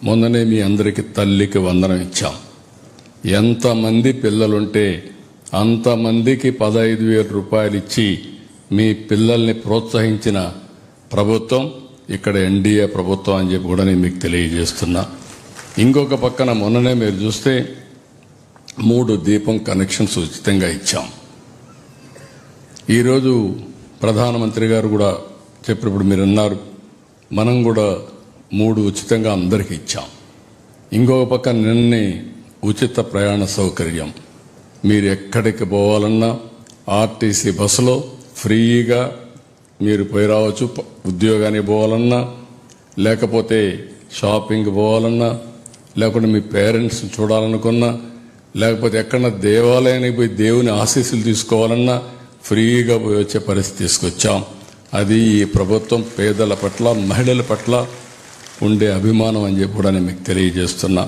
మొన్ననే మీ అందరికీ తల్లికి వందనం ఇచ్చాం. ఎంతమంది పిల్లలుంటే అంతమందికి 15,000 రూపాయలు ఇచ్చి మీ పిల్లల్ని ప్రోత్సహించిన ప్రభుత్వం ఇక్కడ ఎన్డీఏ ప్రభుత్వం అని చెప్పి కూడా నేను మీకు తెలియజేస్తున్నా. ఇంకొక పక్కన మొన్ననే మీరు చూస్తే 3 దీపం కనెక్షన్స్ ఉచితంగా ఇచ్చాం. ఈరోజు ప్రధానమంత్రి గారు కూడా చెప్పినప్పుడు మీరు అన్నారు, మనం కూడా 3 ఉచితంగా అందరికీ ఇచ్చాం. ఇంకొక పక్క నిన్నే ఉచిత ప్రయాణ సౌకర్యం. మీరు ఎక్కడికి పోవాలన్నా ఆర్టీసీ బస్సులో ఫ్రీగా మీరు పోయి రావచ్చు. ఉద్యోగానికి పోవాలన్నా, లేకపోతే షాపింగ్ పోవాలన్నా, లేకుంటే మీ పేరెంట్స్ చూడాలనుకున్నా, లేకపోతే ఎక్కడన్నా దేవాలయానికి పోయి దేవుని ఆశీస్సులు తీసుకోవాలన్నా ఫ్రీగా పోయి వచ్చే పరిస్థితి తీసుకొచ్చాం. అది ఈ ప్రభుత్వం పేదల పట్ల, మహిళల పట్ల ఉండే అభిమానం అని చెప్పి కూడా నేను మీకు తెలియజేస్తున్నా.